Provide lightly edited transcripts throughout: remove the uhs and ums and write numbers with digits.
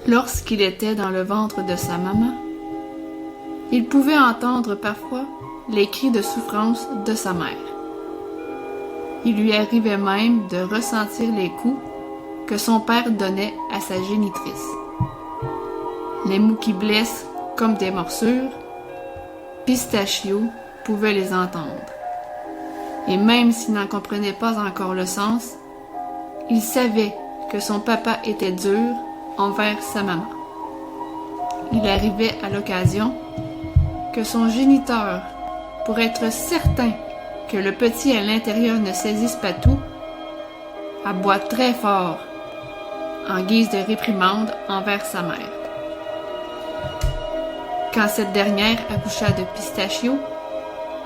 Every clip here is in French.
Lorsqu'il était dans le ventre de sa maman, il pouvait entendre parfois les cris de souffrance de sa mère. Il lui arrivait même de ressentir les coups que son père donnait à sa génitrice. Les mots qui blessent comme des morsures, Pistachio pouvait les entendre. Et même s'il n'en comprenait pas encore le sens, il savait que son papa était dur envers sa maman. Il arrivait à l'occasion que son géniteur, pour être certain que le petit à l'intérieur ne saisisse pas tout, aboie très fort en guise de réprimande envers sa mère. Quand cette dernière accoucha de Pistachio,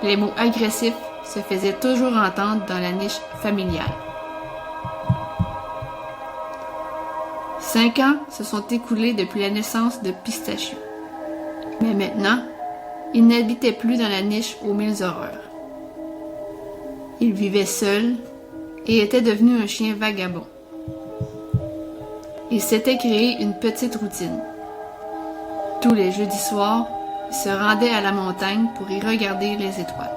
les mots agressifs se faisaient toujours entendre dans la niche familiale. 5 ans se sont écoulés depuis la naissance de Pistachio. Mais maintenant, il n'habitait plus dans la niche aux 1000 horreurs. Il vivait seul et était devenu un chien vagabond. Il s'était créé une petite routine. Tous les jeudis soirs, il se rendait à la montagne pour y regarder les étoiles.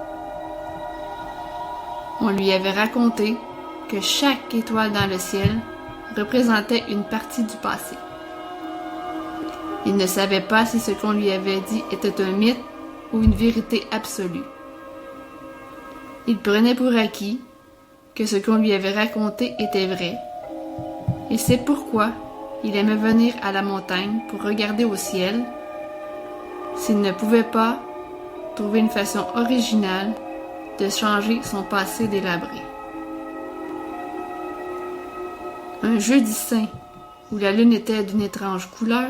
On lui avait raconté que chaque étoile dans le ciel représentait une partie du passé. Il ne savait pas si ce qu'on lui avait dit était un mythe ou une vérité absolue. Il prenait pour acquis que ce qu'on lui avait raconté était vrai, et c'est pourquoi il aimait venir à la montagne pour regarder au ciel s'il ne pouvait pas trouver une façon originale de changer son passé délabré. Un jeudi saint où la lune était d'une étrange couleur,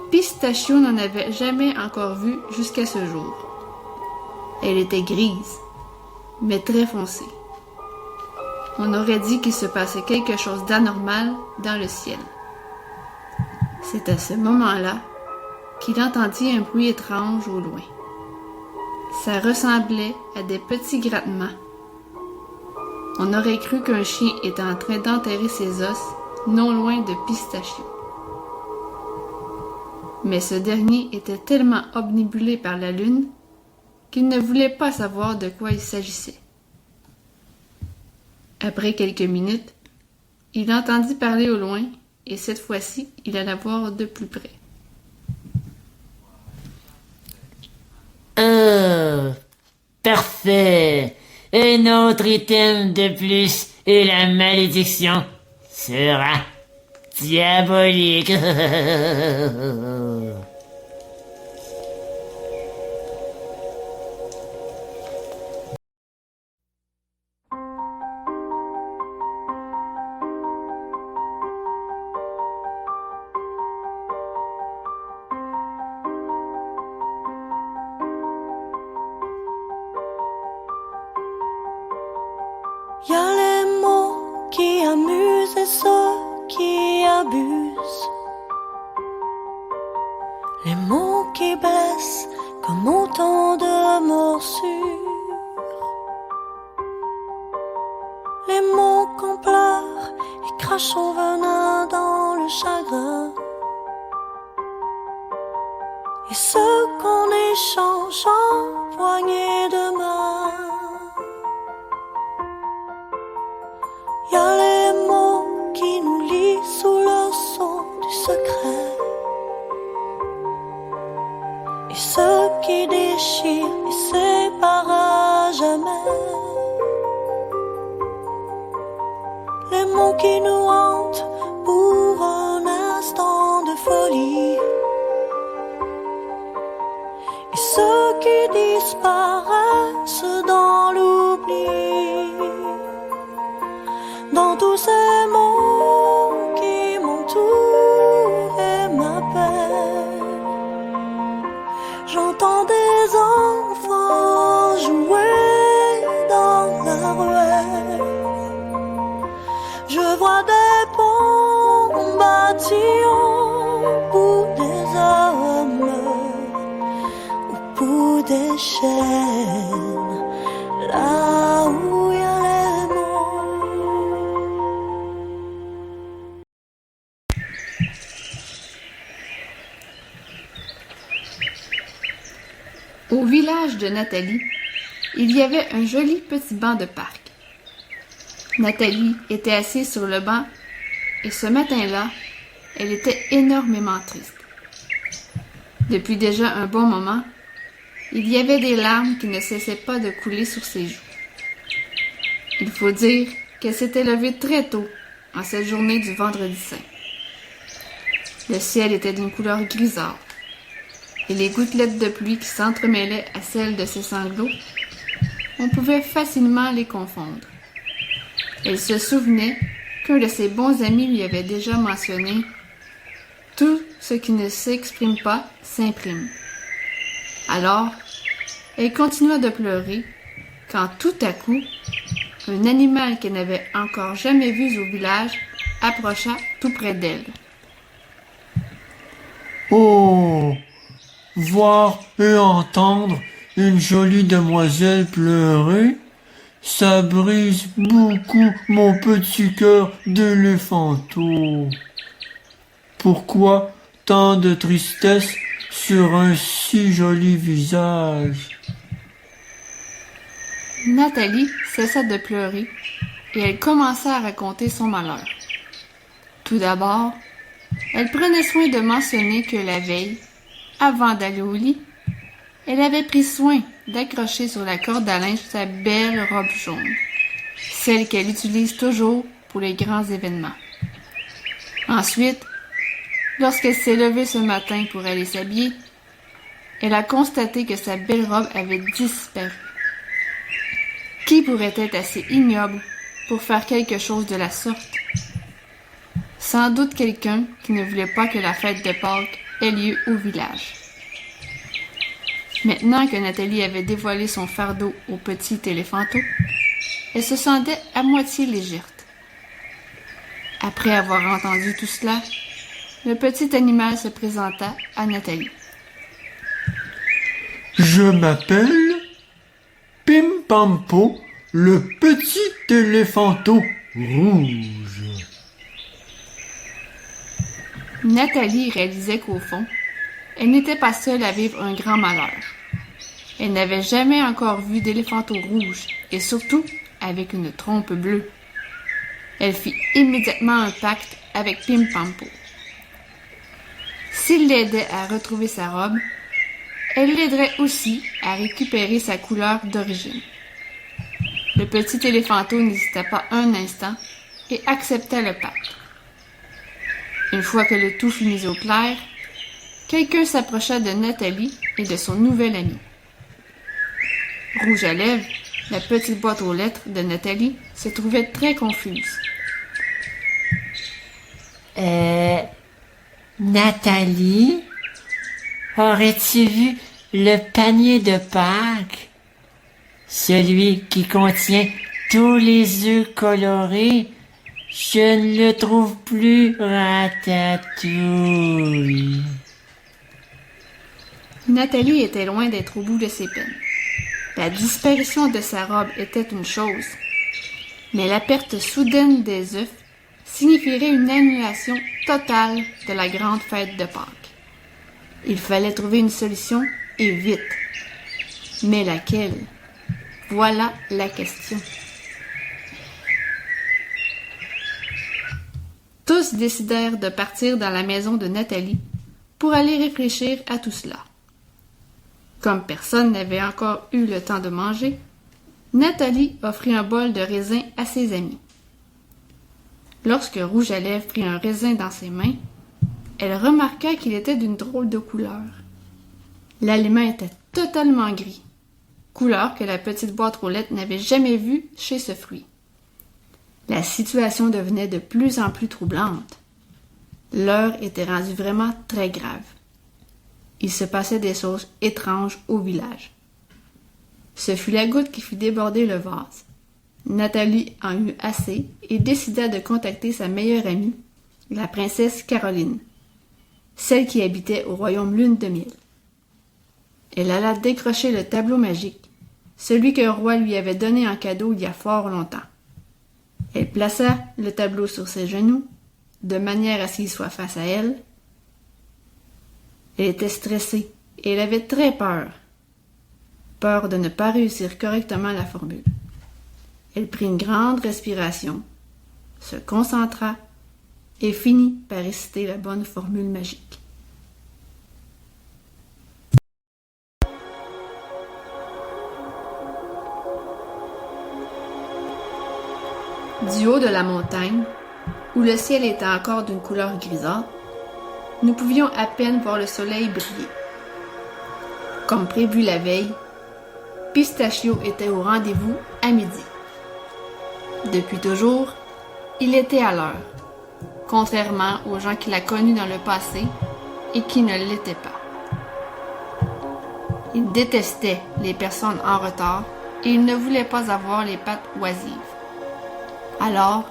Pistachio n'en avait jamais encore vu jusqu'à ce jour. Elle était grise, mais très foncée. On aurait dit qu'il se passait quelque chose d'anormal dans le ciel. C'est à ce moment-là qu'il entendit un bruit étrange au loin. Ça ressemblait à des petits grattements. On aurait cru qu'un chien était en train d'enterrer ses os non loin de Pistachio. Mais ce dernier était tellement obnubilé par la lune qu'il ne voulait pas savoir de quoi il s'agissait. Après quelques minutes, il entendit parler au loin et cette fois-ci, il alla voir de plus près. Parfait. Un autre item de plus et la malédiction sera diabolique. Y a les mots qui amusent et ceux qui abusent. Les mots qui blessent comme autant de morsures. Les mots qu'on pleure et crache son venin dans le chagrin. Et ceux qu'on échange en poignées de main. Y a les mots qui nous lient sous le son du secret. Et ceux qui déchirent et séparent à jamais. Les mots qui nous hantent pour un instant de folie. Et ceux qui disparaissent dans l'oubli. Dans tous ces mots qui m'entourent et m'appellent, j'entends des enfants jouer dans la ruelle. Je vois des ponts bâtis au bout des hommes, au bout des chaînes, là où il y a les mots. Au village de Nathalie, il y avait un joli petit banc de parc. Nathalie était assise sur le banc et ce matin-là, elle était énormément triste. Depuis déjà un bon moment, il y avait des larmes qui ne cessaient pas de couler sur ses joues. Il faut dire qu'elle s'était levée très tôt en cette journée du Vendredi Saint. Le ciel était d'une couleur grisâtre et les gouttelettes de pluie qui s'entremêlaient à celles de ses sanglots, on pouvait facilement les confondre. Elle se souvenait qu'un de ses bons amis lui avait déjà mentionné « Tout ce qui ne s'exprime pas s'imprime ». Alors, elle continua de pleurer quand tout à coup, un animal qu'elle n'avait encore jamais vu au village approcha tout près d'elle. Oh! Voir et entendre une jolie demoiselle pleurer, ça brise beaucoup mon petit cœur d'éléphanteau. Pourquoi tant de tristesse sur un si joli visage? Nathalie cessa de pleurer et elle commença à raconter son malheur. Tout d'abord, elle prenait soin de mentionner que la veille, avant d'aller au lit, elle avait pris soin d'accrocher sur la corde à linge sa belle robe jaune, celle qu'elle utilise toujours pour les grands événements. Ensuite, lorsqu'elle s'est levée ce matin pour aller s'habiller, elle a constaté que sa belle robe avait disparu. Qui pourrait être assez ignoble pour faire quelque chose de la sorte? Sans doute quelqu'un qui ne voulait pas que la fête de Pâques ait lieu au village. Maintenant que Nathalie avait dévoilé son fardeau au petit éléphanteau, elle se sentait à moitié légère. Après avoir entendu tout cela, le petit animal se présenta à Nathalie. Je m'appelle Pimpampo, le petit éléphanteau rouge. Nathalie réalisait qu'au fond, elle n'était pas seule à vivre un grand malheur. Elle n'avait jamais encore vu d'éléphanteau rouge, et surtout avec une trompe bleue. Elle fit immédiatement un pacte avec Pimpampo. S'il l'aidait à retrouver sa robe, elle l'aiderait aussi à récupérer sa couleur d'origine. Le petit éléphanteau n'hésita pas un instant et accepta le pacte. Une fois que le tout fut mis au clair, quelqu'un s'approcha de Nathalie et de son nouvel ami. Rouge à lèvres, la petite boîte aux lettres de Nathalie se trouvait très confuse. Nathalie, aurais-tu vu le panier de Pâques? Celui qui contient tous les œufs colorés? Je ne le trouve plus, Ratatouille. Nathalie était loin d'être au bout de ses peines. La disparition de sa robe était une chose, mais la perte soudaine des œufs signifierait une annulation totale de la grande fête de Pâques. Il fallait trouver une solution, et vite. Mais laquelle? Voilà la question. Tous décidèrent de partir dans la maison de Nathalie pour aller réfléchir à tout cela. Comme personne n'avait encore eu le temps de manger, Nathalie offrit un bol de raisin à ses amis. Lorsque Rouge à lèvres prit un raisin dans ses mains, elle remarqua qu'il était d'une drôle de couleur. L'aliment était totalement gris, couleur que la petite boîte aux lettres n'avait jamais vue chez ce fruit. La situation devenait de plus en plus troublante. L'heure était rendue vraiment très grave. Il se passait des choses étranges au village. Ce fut la goutte qui fit déborder le vase. Nathalie en eut assez et décida de contacter sa meilleure amie, la princesse Caroline, celle qui habitait au royaume Lune de Miel. Elle alla décrocher le tableau magique, celui qu'un roi lui avait donné en cadeau il y a fort longtemps. Elle plaça le tableau sur ses genoux, de manière à ce qu'il soit face à elle. Elle était stressée et elle avait très peur. peur de ne pas réussir correctement la formule. Elle prit une grande respiration, se concentra et finit par réciter la bonne formule magique. Du haut de la montagne, où le ciel était encore d'une couleur grisâtre, nous pouvions à peine voir le soleil briller. Comme prévu la veille, Pistachio était au rendez-vous à midi. Depuis toujours, il était à l'heure, contrairement aux gens qu'il a connus dans le passé et qui ne l'étaient pas. Il détestait les personnes en retard et il ne voulait pas avoir les pattes oisives. Alors,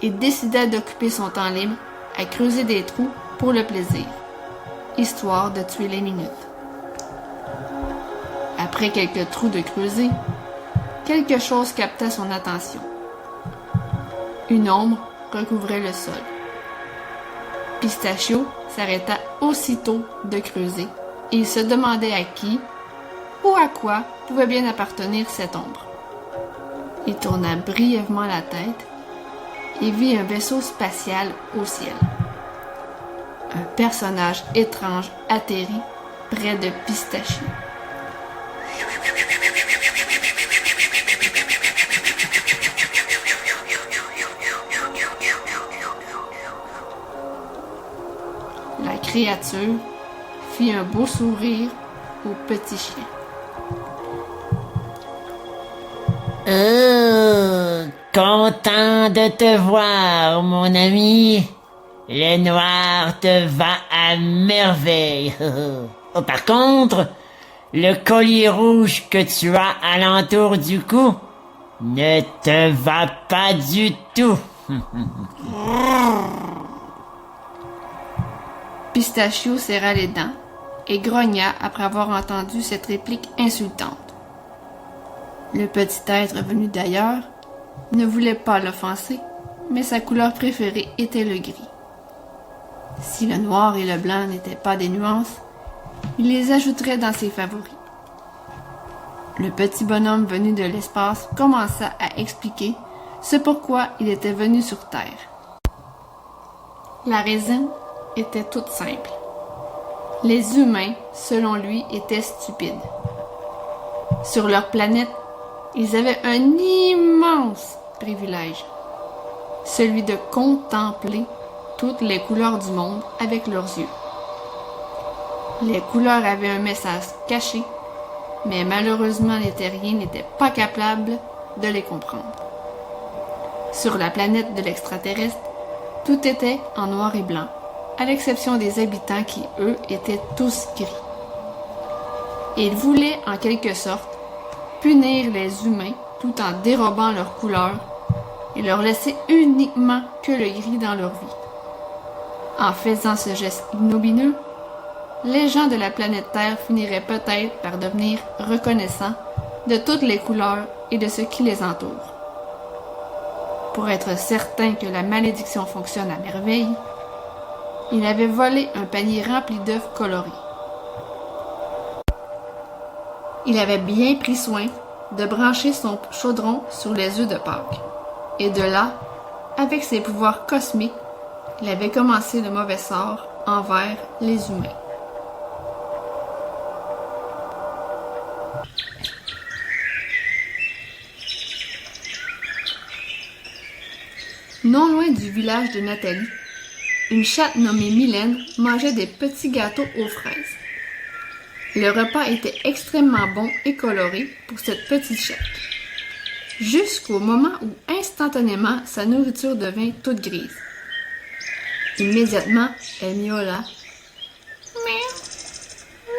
il décida d'occuper son temps libre à creuser des trous pour le plaisir, histoire de tuer les minutes. Après quelques trous de creusés, quelque chose capta son attention. Une ombre recouvrait le sol. Pistachio s'arrêta aussitôt de creuser et il se demandait à qui ou à quoi pouvait bien appartenir cette ombre. Il tourna brièvement la tête et vit un vaisseau spatial au ciel. Un personnage étrange atterrit près de Pistachio. La créature fit un beau sourire au petit chien. Oh, content de te voir, mon ami. Le noir te va à merveille. Oh, par contre, le collier rouge que tu as alentour du cou ne te va pas du tout. Pistachio serra les dents et grogna après avoir entendu cette réplique insultante. Le petit être venu d'ailleurs ne voulait pas l'offenser, mais sa couleur préférée était le gris. Si le noir et le blanc n'étaient pas des nuances, il les ajouterait dans ses favoris. Le petit bonhomme venu de l'espace commença à expliquer ce pourquoi il était venu sur Terre. La raison était toute simple. Les humains, selon lui, étaient stupides. Sur leur planète, ils avaient un immense privilège, celui de contempler toutes les couleurs du monde avec leurs yeux. Les couleurs avaient un message caché, mais malheureusement les terriens n'étaient pas capables de les comprendre. Sur la planète de l'extraterrestre, tout était en noir et blanc, à l'exception des habitants qui, eux, étaient tous gris. Ils voulaient, en quelque sorte, punir les humains tout en dérobant leurs couleurs et leur laisser uniquement que le gris dans leur vie. En faisant ce geste ignominieux, les gens de la planète Terre finiraient peut-être par devenir reconnaissants de toutes les couleurs et de ce qui les entoure. Pour être certain que la malédiction fonctionne à merveille, il avait volé un panier rempli d'œufs colorés. Il avait bien pris soin de brancher son chaudron sur les œufs de Pâques. Et de là, avec ses pouvoirs cosmiques, il avait commencé le mauvais sort envers les humains. Non loin du village de Nathalie, une chatte nommée Mylène mangeait des petits gâteaux aux fraises. Le repas était extrêmement bon et coloré pour cette petite chatte, jusqu'au moment où instantanément sa nourriture devint toute grise. Immédiatement, elle miaula. Miaou,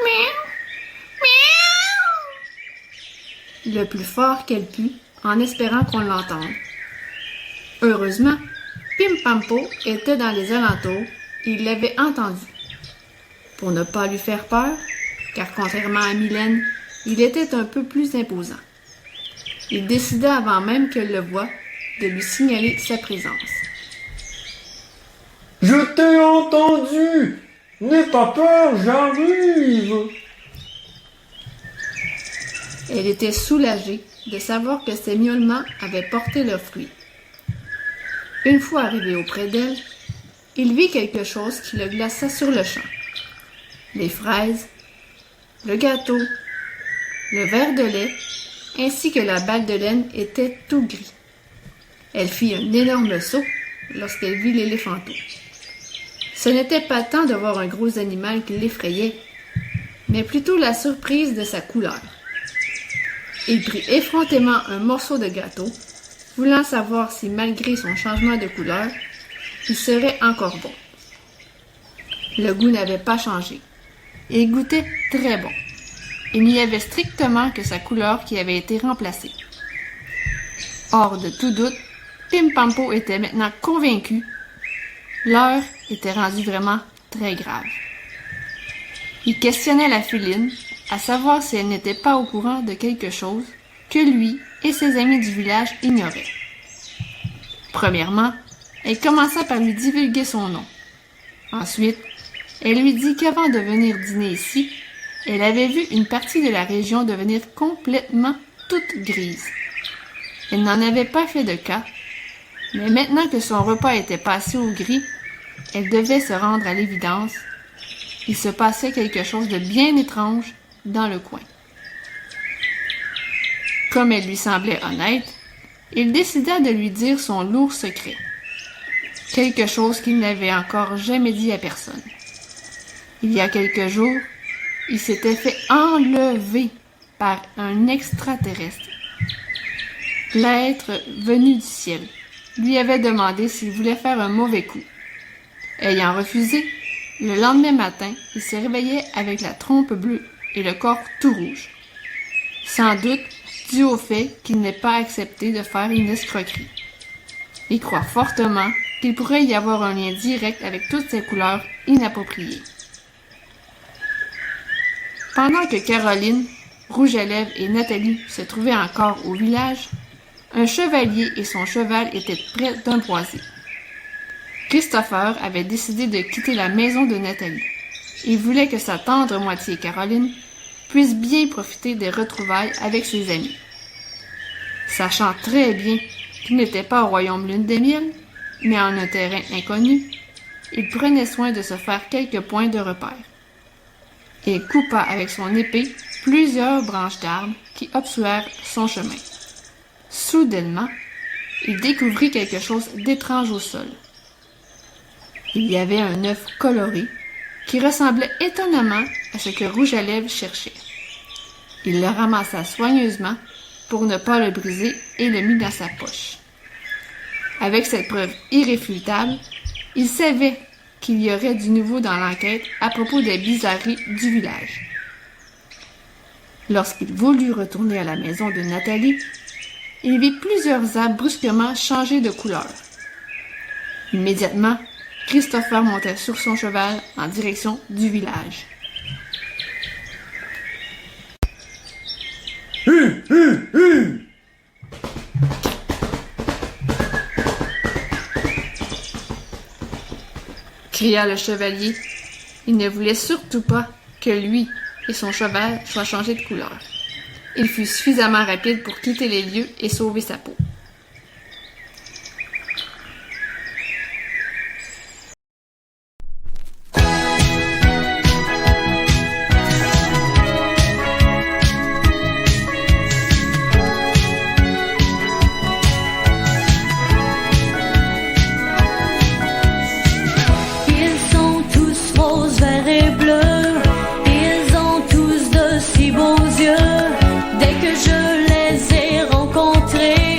miaou, miaou, le plus fort qu'elle put, en espérant qu'on l'entende. Heureusement, Pimpampo était dans les alentours et il l'avait entendu. Pour ne pas lui faire peur, car contrairement à Mylène, il était un peu plus imposant. Il décida avant même qu'elle le voie de lui signaler sa présence. « Je t'ai entendu! N'aie pas peur, j'arrive !» Elle était soulagée de savoir que ses miaulements avaient porté leurs fruits. Une fois arrivé auprès d'elle, il vit quelque chose qui le glaça sur le champ. Les fraises, le gâteau, le verre de lait, ainsi que la balle de laine étaient tout gris. Elle fit un énorme saut lorsqu'elle vit l'éléphanteau. Ce n'était pas tant de voir un gros animal qui l'effrayait, mais plutôt la surprise de sa couleur. Il prit effrontément un morceau de gâteau, voulant savoir si, malgré son changement de couleur, il serait encore bon. Le goût n'avait pas changé. Il goûtait très bon. Il n'y avait strictement que sa couleur qui avait été remplacée. Hors de tout doute, Pimpampo était maintenant convaincu. L'heure était rendue vraiment très grave. Il questionnait la féline, à savoir si elle n'était pas au courant de quelque chose que lui et ses amis du village ignoraient. Premièrement, elle commença par lui divulguer son nom. Ensuite, elle lui dit qu'avant de venir dîner ici, elle avait vu une partie de la région devenir complètement toute grise. Elle n'en avait pas fait de cas, mais maintenant que son repas était passé au gris, elle devait se rendre à l'évidence. Il se passait quelque chose de bien étrange dans le coin. Comme elle lui semblait honnête, il décida de lui dire son lourd secret. Quelque chose qu'il n'avait encore jamais dit à personne. Il y a quelques jours, il s'était fait enlever par un extraterrestre. L'être venu du ciel lui avait demandé s'il voulait faire un mauvais coup. Ayant refusé, le lendemain matin, il se réveillait avec la trompe bleue et le corps tout rouge. Sans doute dû au fait qu'il n'ait pas accepté de faire une escroquerie. Il croit fortement qu'il pourrait y avoir un lien direct avec toutes ces couleurs inappropriées. Pendant que Caroline, Rouge à Lèvres et Nathalie se trouvaient encore au village, un chevalier et son cheval étaient près d'un boisé. Christopher avait décidé de quitter la maison de Nathalie. Il voulait que sa tendre moitié Caroline puisse bien profiter des retrouvailles avec ses amis. Sachant très bien qu'il n'était pas au royaume Lune des Miels, mais en un terrain inconnu, il prenait soin de se faire quelques points de repère. Il coupa avec son épée plusieurs branches d'arbres qui obstruèrent son chemin. Soudainement, il découvrit quelque chose d'étrange au sol. Il y avait un œuf coloré qui ressemblait étonnamment à ce que Rouge à Lèvres cherchait. Il le ramassa soigneusement pour ne pas le briser et le mit dans sa poche. Avec cette preuve irréfutable, il savait qu'il y aurait du nouveau dans l'enquête à propos des bizarreries du village. Lorsqu'il voulut retourner à la maison de Nathalie, il vit plusieurs arbres brusquement changer de couleur. Immédiatement, Christopher montait sur son cheval en direction du village. Cria le chevalier. Il ne voulait surtout pas que lui et son cheval soient changés de couleur. Il fut suffisamment rapide pour quitter les lieux et sauver sa peau. Dès que je les ai rencontrés,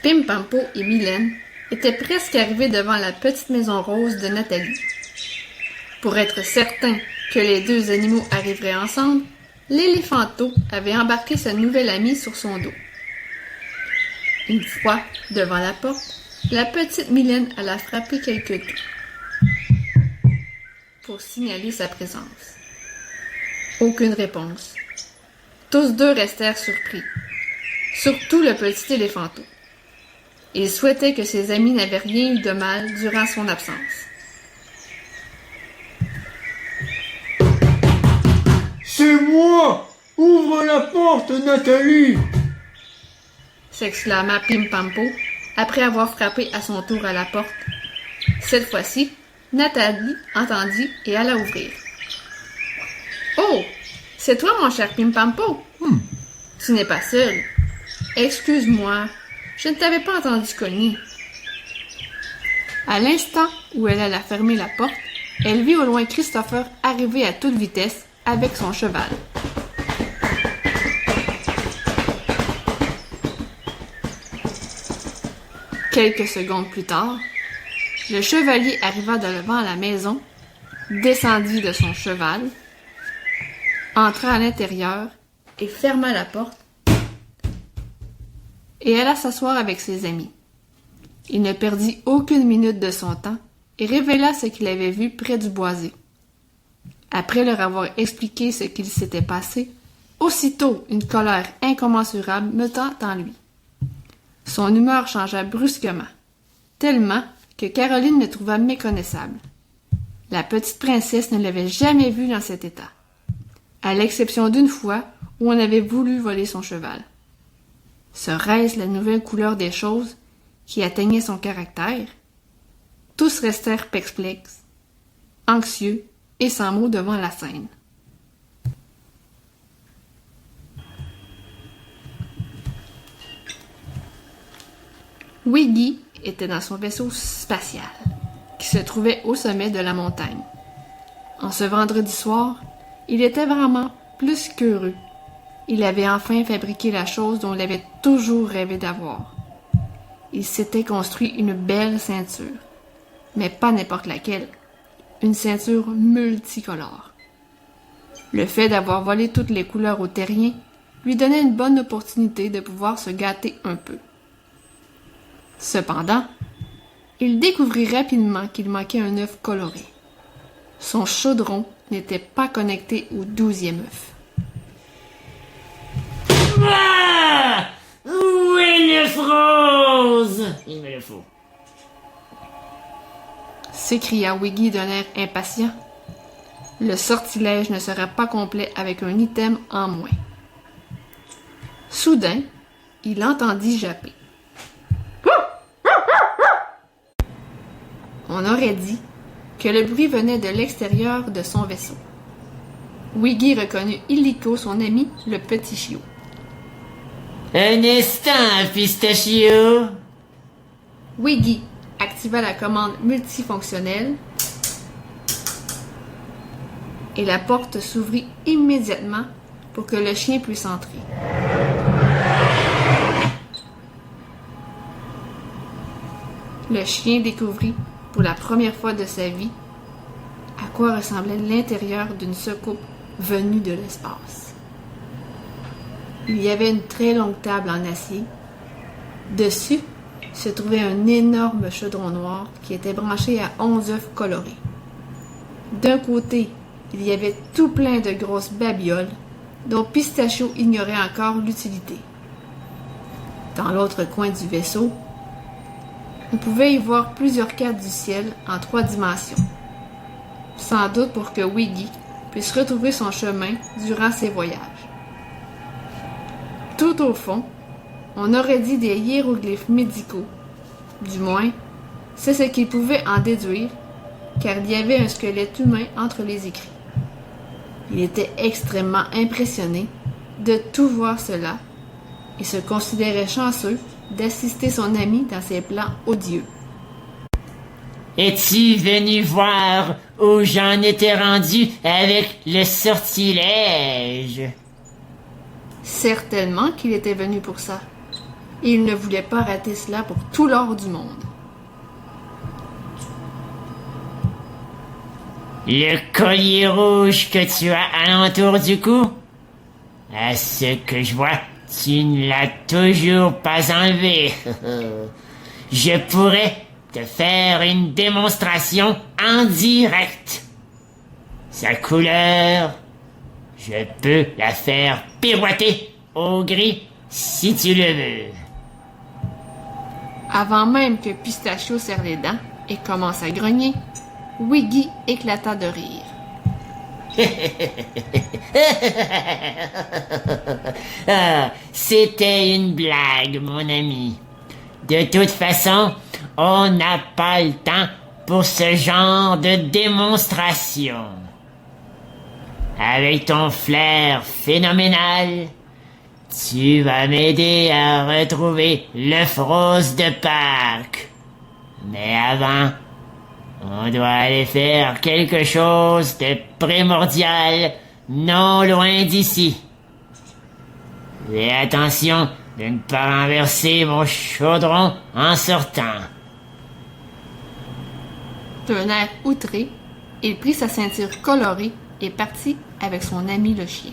Pimpampo et Mylène étaient presque arrivés devant la petite maison rose de Nathalie. Pour être certain que les deux animaux arriveraient ensemble, l'éléphanto avait embarqué sa nouvelle amie sur son dos. Une fois devant la porte, la petite Mylène alla frapper quelques coups pour signaler sa présence. Aucune réponse. Tous deux restèrent surpris, surtout le petit éléphanto. Il souhaitait que ses amis n'avaient rien eu de mal durant son absence. C'est moi! Ouvre la porte, Nathalie! S'exclama Pimpampo après avoir frappé à son tour à la porte. Cette fois-ci, Nathalie entendit et alla ouvrir. « Oh! C'est toi, mon cher Pimpampo! Tu n'es pas seul. Excuse-moi, je ne t'avais pas entendu cogner. » À l'instant où elle alla fermer la porte, elle vit au loin Christopher arriver à toute vitesse avec son cheval. Quelques secondes plus tard, le chevalier arriva devant la maison, descendit de son cheval, entra à l'intérieur et ferma la porte et alla s'asseoir avec ses amis. Il ne perdit aucune minute de son temps et révéla ce qu'il avait vu près du boisé. Après leur avoir expliqué ce qu'il s'était passé, aussitôt une colère incommensurable me tint en lui. Son humeur changea brusquement, tellement que Caroline le trouva méconnaissable. La petite princesse ne l'avait jamais vu dans cet état, à l'exception d'une fois où on avait voulu voler son cheval. Serait-ce la nouvelle couleur des choses qui atteignait son caractère? Tous restèrent perplexes, anxieux et sans mots devant la scène. Wiggy était dans son vaisseau spatial, qui se trouvait au sommet de la montagne. En ce vendredi soir, il était vraiment plus qu'heureux. Il avait enfin fabriqué la chose dont il avait toujours rêvé d'avoir. Il s'était construit une belle ceinture, mais pas n'importe laquelle, une ceinture multicolore. Le fait d'avoir volé toutes les couleurs aux terriens lui donnait une bonne opportunité de pouvoir se gâter un peu. Cependant, il découvrit rapidement qu'il manquait un œuf coloré. Son chaudron n'était pas connecté au 12e œuf. Ah! Où est l'œuf rose? Il me le faut. S'écria Wiggy d'un air impatient. Le sortilège ne serait pas complet avec un item en moins. Soudain, il entendit japper. On aurait dit que le bruit venait de l'extérieur de son vaisseau. Wiggy reconnut illico son ami, le petit chiot. Un instant, Pistachio! Wiggy activa la commande multifonctionnelle et la porte s'ouvrit immédiatement pour que le chien puisse entrer. Le chien découvrit pour la première fois de sa vie à quoi ressemblait l'intérieur d'une soucoupe venue de l'espace. Il y avait une très longue table en acier. Dessus se trouvait un énorme chaudron noir qui était branché à 11 œufs colorés. D'un côté, il y avait tout plein de grosses babioles dont Pistachio ignorait encore l'utilité. Dans l'autre coin du vaisseau, on pouvait y voir plusieurs cartes du ciel en 3 dimensions, sans doute pour que Wiggy puisse retrouver son chemin durant ses voyages. Tout au fond, on aurait dit des hiéroglyphes médicaux. Du moins, c'est ce qu'il pouvait en déduire, car il y avait un squelette humain entre les écrits. Il était extrêmement impressionné de tout voir cela et se considérait chanceux d'assister son ami dans ses plans odieux. Es-tu venu voir où j'en étais rendu avec le sortilège? Certainement qu'il était venu pour ça. et il ne voulait pas rater cela pour tout l'or du monde. Le collier rouge que tu as alentour du cou? À ce que je vois, tu ne l'as toujours pas enlevé. Je pourrais te faire une démonstration en direct. Sa couleur, je peux la faire pirouetter au gris si tu le veux. Avant même que Pistachio serre les dents et commence à grogner, Wiggy éclata de rire. Ah, c'était une blague, mon ami. De toute façon, on n'a pas le temps pour ce genre de démonstration. Avec ton flair phénoménal, tu vas m'aider à retrouver l'œuf rose de Pâques. Mais avant, on doit aller faire quelque chose de primordial non loin d'ici. Et attention de ne pas renverser mon chaudron en sortant. D'un air outré, il prit sa ceinture colorée et partit avec son ami le chien.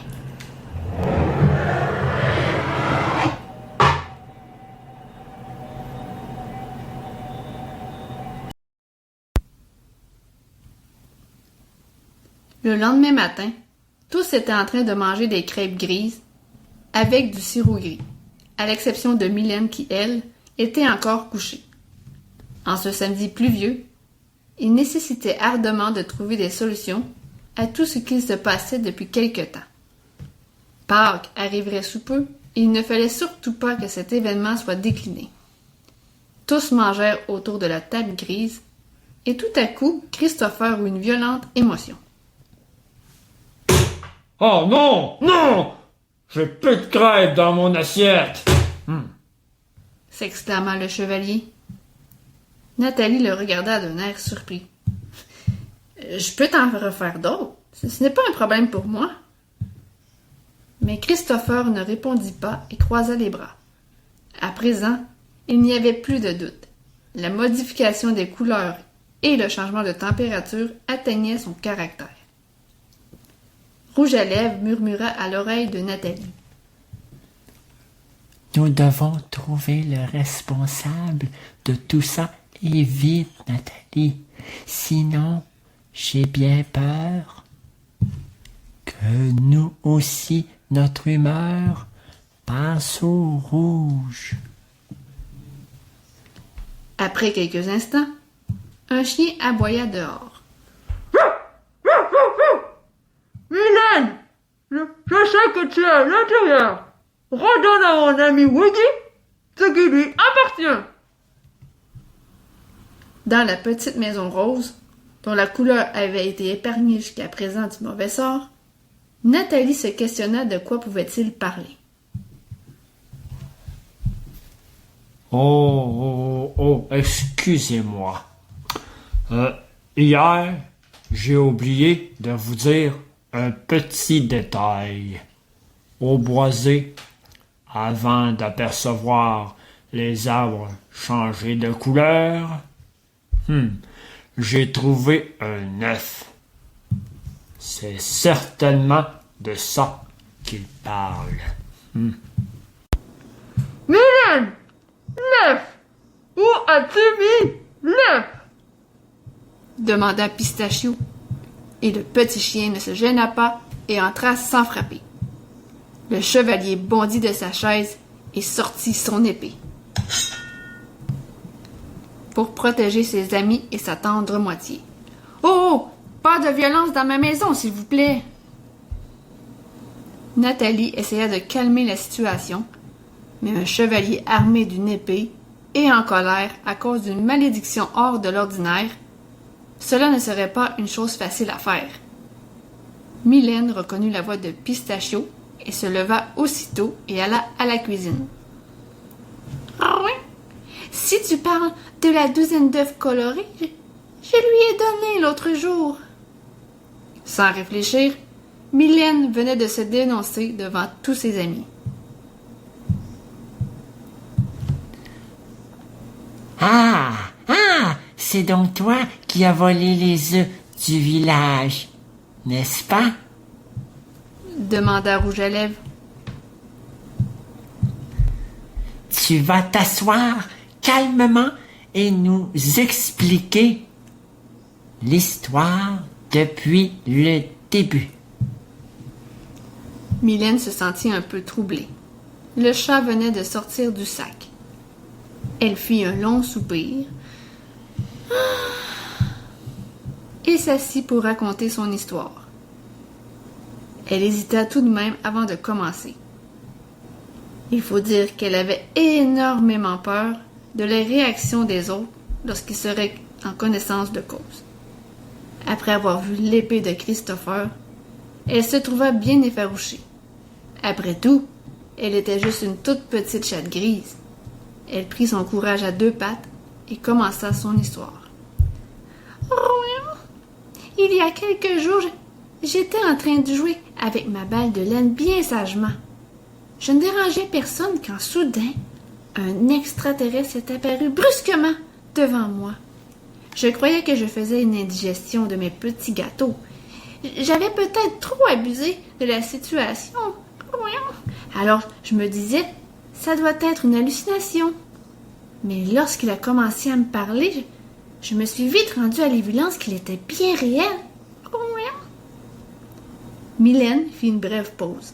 Le lendemain matin, tous étaient en train de manger des crêpes grises avec du sirop gris, à l'exception de Mylène qui, elle, était encore couchée. En ce samedi pluvieux, il nécessitait ardemment de trouver des solutions à tout ce qui se passait depuis quelque temps. Pâques arriverait sous peu et il ne fallait surtout pas que cet événement soit décliné. Tous mangèrent autour de la table grise et tout à coup, Christopher eut une violente émotion. Oh non, non! J'ai plus de crêpes dans mon assiette! S'exclama le chevalier. Nathalie le regarda d'un air surpris. Je peux t'en refaire d'autres. Ce n'est pas un problème pour moi. Mais Christopher ne répondit pas et croisa les bras. À présent, il n'y avait plus de doute. La modification des couleurs et le changement de température atteignaient son caractère. Rouge à lèvres murmura à l'oreille de Nathalie. Nous devons trouver le responsable de tout ça et vite, Nathalie. Sinon, j'ai bien peur que nous aussi, notre humeur passe au rouge. Après quelques instants, un chien aboya dehors. Mylène! Je sais que tu es à l'intérieur. Redonne à mon ami Wiggy ce qui lui appartient. Dans la petite maison rose, dont la couleur avait été épargnée jusqu'à présent du mauvais sort, Nathalie se questionna de quoi pouvait-il parler. Excusez-moi. Hier, j'ai oublié de vous dire un petit détail. Au boisé, avant d'apercevoir les arbres changer de couleur, j'ai trouvé un œuf. C'est certainement de ça qu'il parle. Mylène! L'œuf! Où as-tu mis l'œuf? Demanda Pistachio, et le petit chien ne se gêna pas et entra sans frapper. Le chevalier bondit de sa chaise et sortit son épée. Pour protéger ses amis et sa tendre moitié. « Oh! Pas de violence dans ma maison, s'il vous plaît! » Nathalie essaya de calmer la situation, mais un chevalier armé d'une épée et en colère à cause d'une malédiction hors de l'ordinaire, cela ne serait pas une chose facile à faire. Mylène reconnut la voix de Pistachio et se leva aussitôt et alla à la cuisine. « Ah oui? Si tu parles de la douzaine d'œufs colorés, je lui ai donné l'autre jour. » Sans réfléchir, Mylène venait de se dénoncer devant tous ses amis. C'est donc toi qui as volé les œufs du village, n'est-ce pas? Demanda Rouge à lèvres. Tu vas t'asseoir calmement et nous expliquer l'histoire depuis le début. Mylène se sentit un peu troublée. Le chat venait de sortir du sac. Elle fit un long soupir et s'assit pour raconter son histoire. Elle hésita tout de même avant de commencer. Il faut dire qu'elle avait énormément peur de la réaction des autres lorsqu'ils seraient en connaissance de cause. Après avoir vu l'épée de Christopher, elle se trouva bien effarouchée. Après tout, elle était juste une toute petite chatte grise. Elle prit son courage à deux pattes et commença son histoire. Il y a quelques jours, j'étais en train de jouer avec ma balle de laine bien sagement. Je ne dérangeais personne quand soudain, un extraterrestre est apparu brusquement devant moi. Je croyais que je faisais une indigestion de mes petits gâteaux. J'avais peut-être trop abusé de la situation. Alors, je me disais, ça doit être une hallucination. Mais lorsqu'il a commencé à me parler, je me suis vite rendue à l'évidence qu'il était bien réel. Mylène fit une brève pause,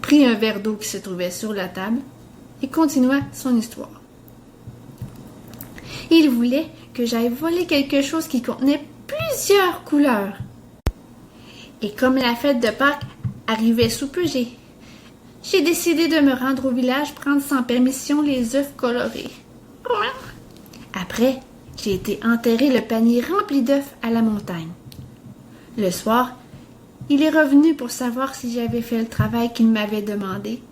prit un verre d'eau qui se trouvait sur la table et continua son histoire. Il voulait que j'aille voler quelque chose qui contenait plusieurs couleurs. Et comme la fête de Pâques arrivait sous peu, j'ai décidé de me rendre au village prendre sans permission les œufs colorés. Après, j'ai été enterrer le panier rempli d'œufs à la montagne. Le soir, il est revenu pour savoir si j'avais fait le travail qu'il m'avait demandé.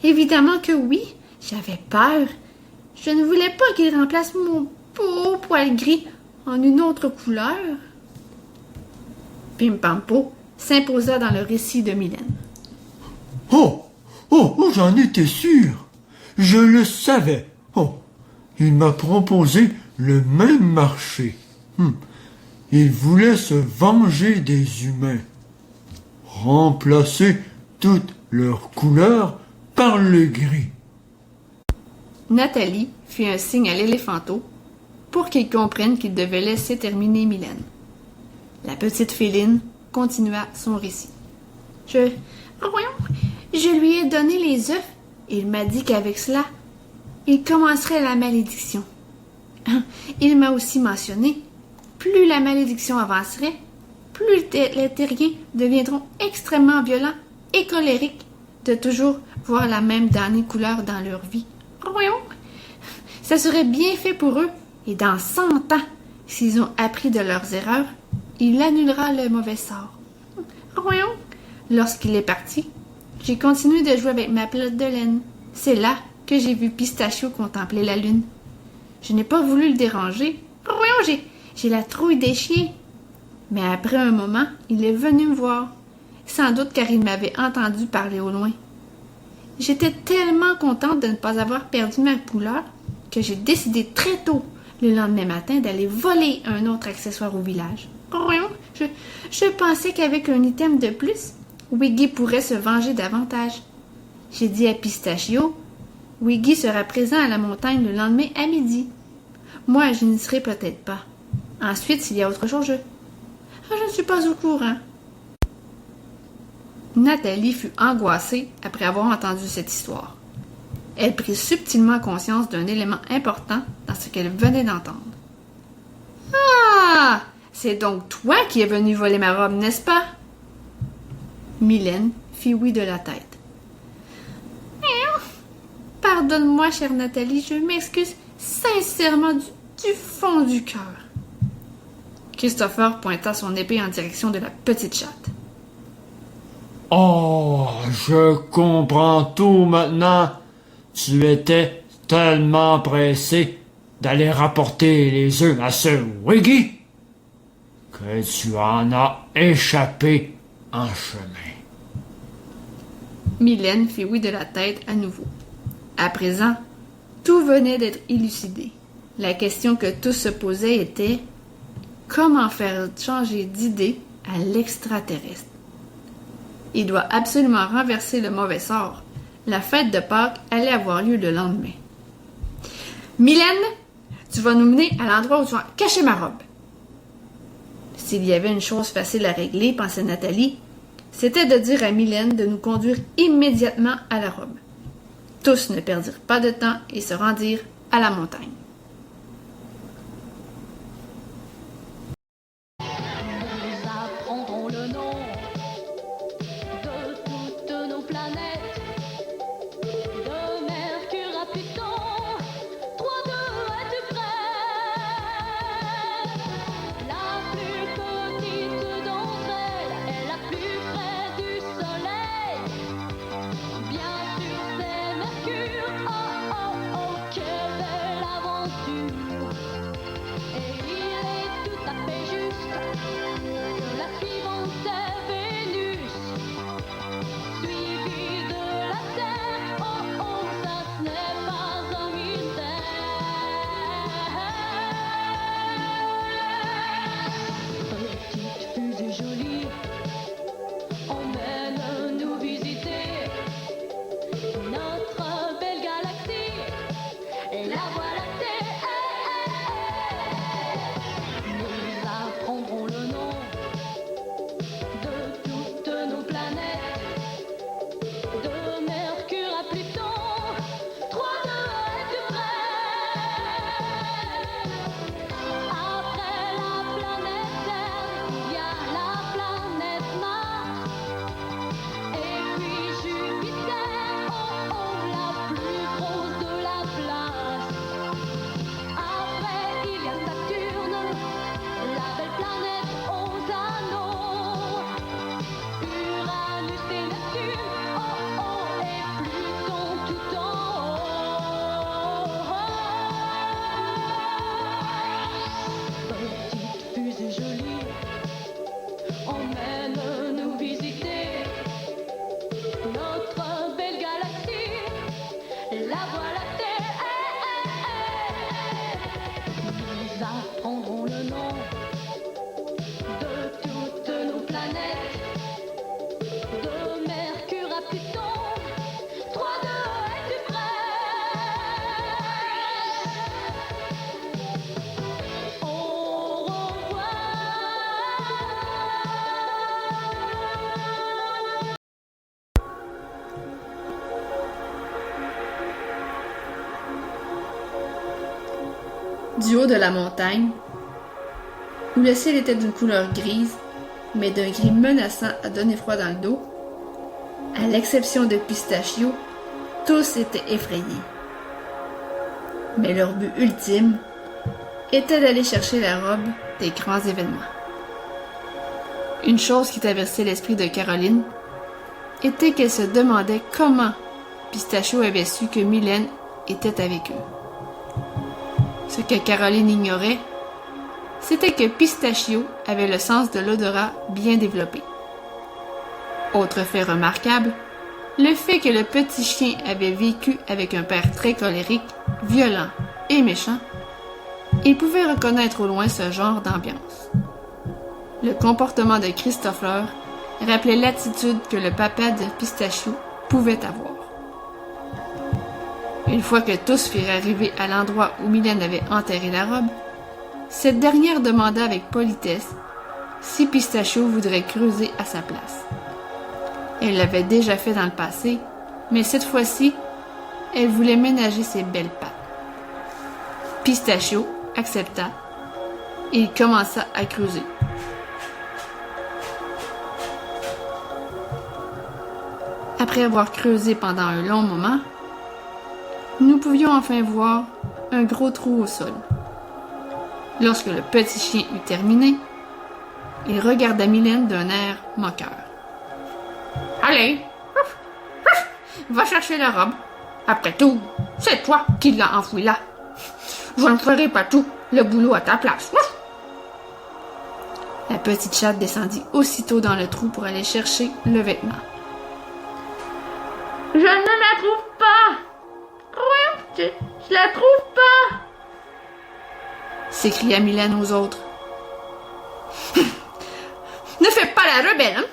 Évidemment que oui, j'avais peur. Je ne voulais pas qu'il remplace mon beau poil gris en une autre couleur. Pimpampo s'imposa dans le récit de Mylène. J'en étais sûr. Je le savais. Il m'a proposé le même marché. Il voulait se venger des humains. Remplacer toutes leurs couleurs par le gris. Nathalie fit un signe à l'éléphanteau pour qu'il comprenne qu'il devait laisser terminer Mylène. La petite féline continua son récit. Je lui ai donné les œufs et il m'a dit qu'avec cela, il commencerait la malédiction. Il m'a aussi mentionné, plus la malédiction avancerait, plus les terriens deviendront extrêmement violents et colériques de toujours voir la même damnée couleur dans leur vie. Ça serait bien fait pour eux, et dans 100 ans, s'ils ont appris de leurs erreurs, il annulera le mauvais sort. Lorsqu'il est parti, j'ai continué de jouer avec ma pelote de laine. C'est là que j'ai vu Pistachio contempler la lune. Je n'ai pas voulu le déranger. J'ai la trouille des chiens. Mais après un moment, il est venu me voir. Sans doute car il m'avait entendu parler au loin. J'étais tellement contente de ne pas avoir perdu ma couleur que j'ai décidé très tôt, le lendemain matin, d'aller voler un autre accessoire au village. Je pensais qu'avec un item de plus, Wiggy pourrait se venger davantage. J'ai dit à Pistachio, Wiggy sera présent à la montagne le lendemain à midi. Moi, je n'y serai peut-être pas. Ensuite, s'il y a autre chose, je ne suis pas au courant. Nathalie fut angoissée après avoir entendu cette histoire. Elle prit subtilement conscience d'un élément important dans ce qu'elle venait d'entendre. Ah! C'est donc toi qui es venu voler ma robe, n'est-ce pas? Mylène fit oui de la tête. Pardonne-moi, chère Nathalie, je m'excuse sincèrement du fond du cœur. Christopher pointa son épée en direction de la petite chatte. Je comprends tout maintenant. Tu étais tellement pressé d'aller rapporter les œufs à ce Wiggy que tu en as échappé en chemin. Mylène fit oui de la tête à nouveau. À présent, Tout venait d'être élucidé. La question que tous se posaient était comment faire changer d'idée à l'extraterrestre? Il doit absolument renverser le mauvais sort. La fête de Pâques allait avoir lieu le lendemain. Mylène, tu vas nous mener à l'endroit où tu vas cacher ma robe. S'il y avait une chose facile à régler, pensait Nathalie, c'était de dire à Mylène de nous conduire immédiatement à la robe. Tous ne perdirent pas de temps et se rendirent à la montagne. Nous apprendrons le nom de toutes nos planètes, de Mercure à Pluton. 3, 2, es-tu prêt? La plus petite d'entre elles est la plus près du soleil. Bien sûr, c'est Mercure. Oh, oh, oh, quelle belle aventure! Et il est tout à fait juste que la suivante est Vénus, suivie de la Terre. Oh, oh, ça ce n'est pas un mystère. Petite fusée jolie, emmène-nous visiter notre belle galaxie. Et la Voie lactée. Nous apprendrons le nom de toutes nos planètes, de Mercure à Pluton. 3, 2, es-tu prêt? Après la planète Terre, il y a la planète Mars. Et puis Jupiter, oh oh, la plus grosse de la place. Après, il y a Saturne, la belle planète aux anneaux. Uranus et Neptune, oh oh, et Pluton tout en haut. Petite fusée jolie, emmène-nous visiter notre belle galaxie, la Voie lactée. Nous apprendrons le nom de toutes nos planètes, de Mercure à Pluton. 3, 2, es-tu prêt? Au revoir. Du haut de la montagne, où le ciel était d'une couleur grise, mais d'un gris menaçant à donner froid dans le dos, à l'exception de Pistachio, tous étaient effrayés. Mais leur but ultime était d'aller chercher la robe des grands événements. Une chose qui traversait l'esprit de Caroline était qu'elle se demandait comment Pistachio avait su que Mylène était avec eux. Ce que Caroline ignorait, c'était que Pistachio avait le sens de l'odorat bien développé. Autre fait remarquable, le fait que le petit chien avait vécu avec un père très colérique, violent et méchant, il pouvait reconnaître au loin ce genre d'ambiance. Le comportement de Christopher rappelait l'attitude que le papa de Pistachio pouvait avoir. Une fois que tous furent arrivés à l'endroit où Mylène avait enterré la robe, cette dernière demanda avec politesse si Pistachio voudrait creuser à sa place. Elle l'avait déjà fait dans le passé, mais cette fois-ci, elle voulait ménager ses belles pattes. Pistachio accepta et il commença à creuser. Après avoir creusé pendant un long moment, nous pouvions enfin voir un gros trou au sol. Lorsque le petit chien eut terminé, il regarda Mylène d'un air moqueur. « Allez, va chercher la robe. Après tout, c'est toi qui l'as enfouie là. Je ne ferai pas tout le boulot à ta place. » La petite chatte descendit aussitôt dans le trou pour aller chercher le vêtement. Je ne la trouve pas. Je la trouve pas! S'écria Mylène aux autres. Ne fais pas la rebelle, hein?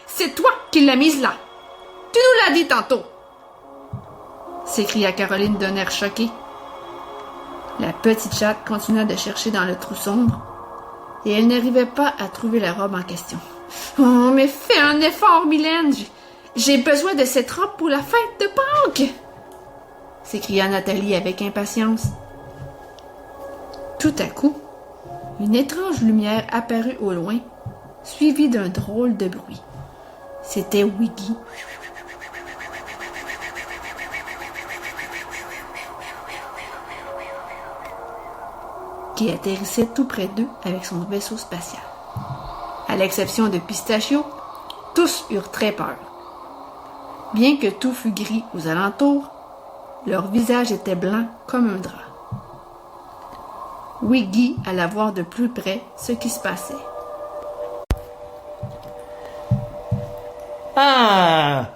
C'est toi qui l'as mise là. Tu nous l'as dit tantôt. S'écria Caroline d'un air choqué. La petite chatte continua de chercher dans le trou sombre et elle n'arrivait pas à trouver la robe en question. Oh, mais fais un effort, Mylène. J'ai besoin de cette robe pour la fête de Pâques, s'écria Nathalie avec impatience. Tout à coup, une étrange lumière apparut au loin, suivie d'un drôle de bruit. C'était Wiggy. Qui atterrissait tout près d'eux avec son vaisseau spatial. À l'exception de Pistachio, tous eurent très peur. Bien que tout fût gris aux alentours, leur visage était blanc comme un drap. Wiggy alla voir de plus près ce qui se passait. Ah,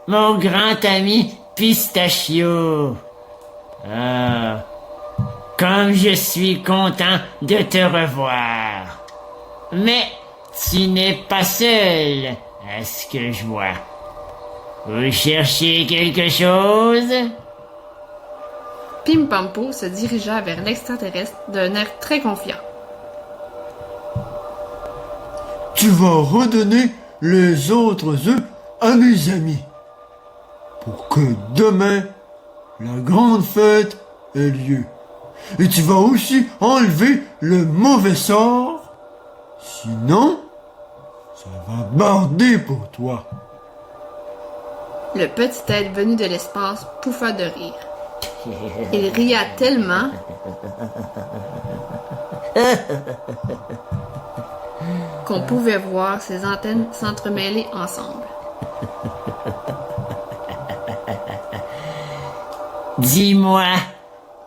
mon grand ami Pistachio. Ah, comme je suis content de te revoir. Mais tu n'es pas seul, à ce que je vois. Vous cherchez quelque chose? Pimpampo se dirigea vers l'extraterrestre d'un air très confiant. Tu vas redonner les autres œufs à mes amis, pour que demain, la grande fête ait lieu. Et tu vas aussi enlever le mauvais sort, sinon, ça va barder pour toi. Le petit être venu de l'espace pouffa de rire. Il ria tellement qu'on pouvait voir ses antennes s'entremêler ensemble. Dis-moi,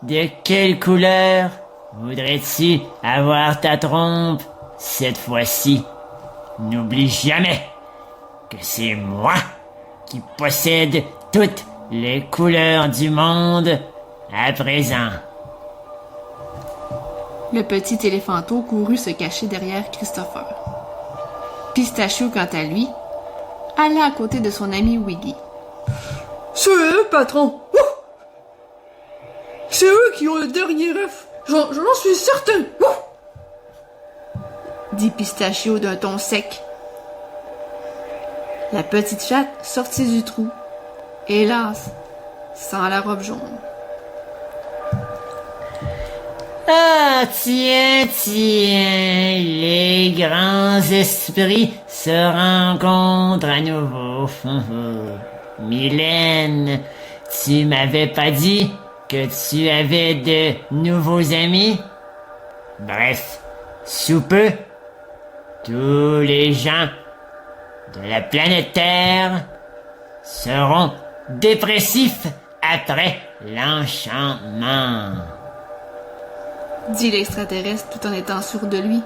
de quelle couleur voudrais-tu avoir ta trompe cette fois-ci? N'oublie jamais que c'est moi qui possède toutes les couleurs du monde à présent. Le petit éléphanteau courut se cacher derrière Christopher. Pistachio, quant à lui, alla à côté de son ami Wiggy. C'est eux, patron! Ouh! C'est eux qui ont le dernier œuf! J'en suis certain! Ouh! Dit Pistachio d'un ton sec. La petite chatte sortit du trou, hélas, sans la robe jaune. Ah, tiens, les grands esprits se rencontrent à nouveau. Mylène, tu m'avais pas dit que tu avais de nouveaux amis? Bref, sous peu, tous les gens de la planète Terre seront dépressifs après l'enchantement. Dit l'extraterrestre tout en étant sûr de lui.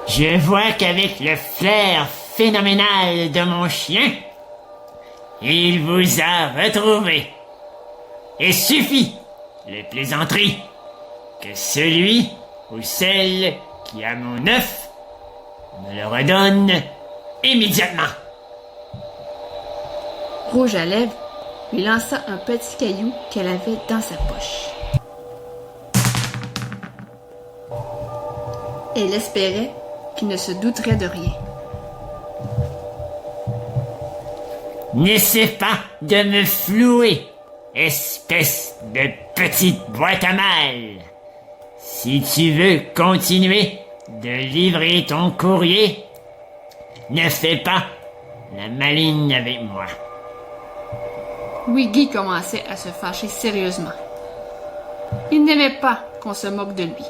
Je vois qu'avec le flair phénoménal de mon chien, il vous a retrouvé. Et suffit les plaisanteries que celui ou celle qui a mon œuf me le redonne immédiatement. Rouge à lèvres lui lança un petit caillou qu'elle avait dans sa poche. Elle espérait qu'il ne se douterait de rien. N'essaie pas de me flouer, espèce de petite boîte à mal. Si tu veux continuer de livrer ton courrier, ne fais pas la maligne avec moi. Wiggy commençait à se fâcher sérieusement. Il n'aimait pas qu'on se moque de lui.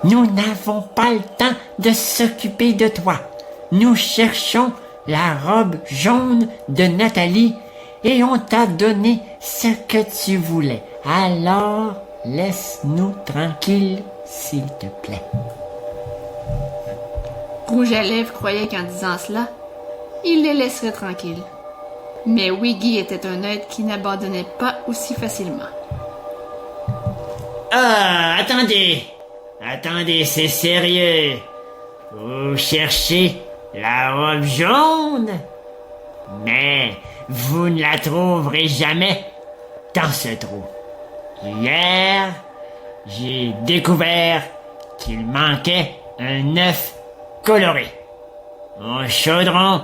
Nous n'avons pas le temps de s'occuper de toi. Nous cherchons la robe jaune de Nathalie et on t'a donné ce que tu voulais. Alors, laisse-nous tranquilles, s'il te plaît. Rouge à lèvres croyait qu'en disant cela, il les laisserait tranquilles. Mais Wiggy était un être qui n'abandonnait pas aussi facilement. Ah, attendez. Attendez, c'est sérieux. Vous cherchez la robe jaune? Mais vous ne la trouverez jamais dans ce trou. Hier, j'ai découvert qu'il manquait un œuf coloré. Mon chaudron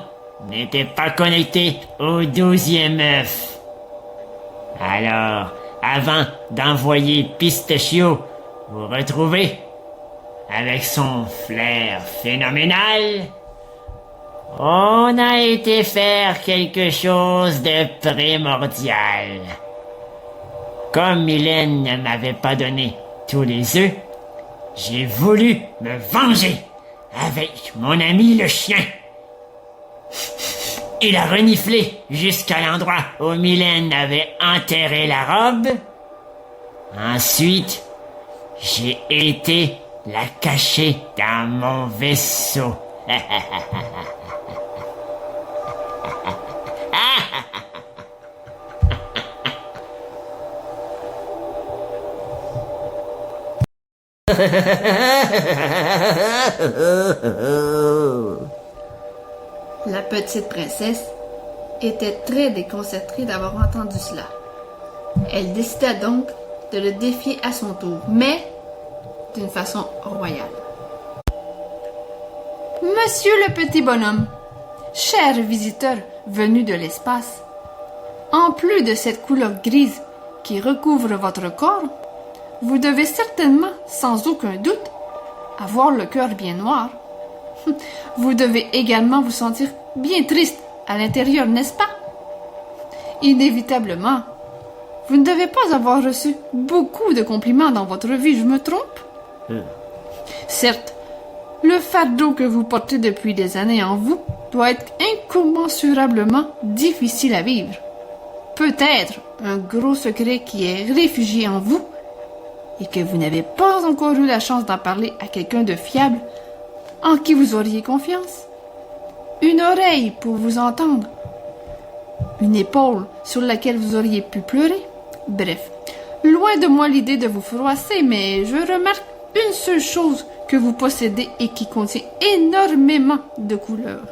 n'était pas connecté au 12e œuf. Alors, avant d'envoyer Pistachio vous retrouver avec son flair phénoménal, on a été faire quelque chose de primordial. Comme Mylène ne m'avait pas donné tous les œufs, j'ai voulu me venger avec mon ami le chien. Il a reniflé jusqu'à l'endroit où Mylène avait enterré la robe. Ensuite, j'ai été la cacher dans mon vaisseau. La petite princesse était très déconcertée d'avoir entendu cela. Elle décida donc de le défier à son tour, mais d'une façon royale. Monsieur le petit bonhomme, cher visiteur venu de l'espace, en plus de cette couleur grise qui recouvre votre corps, vous devez certainement, sans aucun doute, avoir le cœur bien noir. Vous devez également vous sentir bien triste à l'intérieur, n'est-ce pas? Inévitablement, vous ne devez pas avoir reçu beaucoup de compliments dans votre vie, je me trompe? Certes, le fardeau que vous portez depuis des années en vous doit être incommensurablement difficile à vivre. Peut-être un gros secret qui est réfugié en vous et que vous n'avez pas encore eu la chance d'en parler à quelqu'un de fiable en qui vous auriez confiance. Une oreille pour vous entendre. Une épaule sur laquelle vous auriez pu pleurer. Bref, loin de moi l'idée de vous froisser, mais je remarque une seule chose que vous possédez et qui contient énormément de couleurs.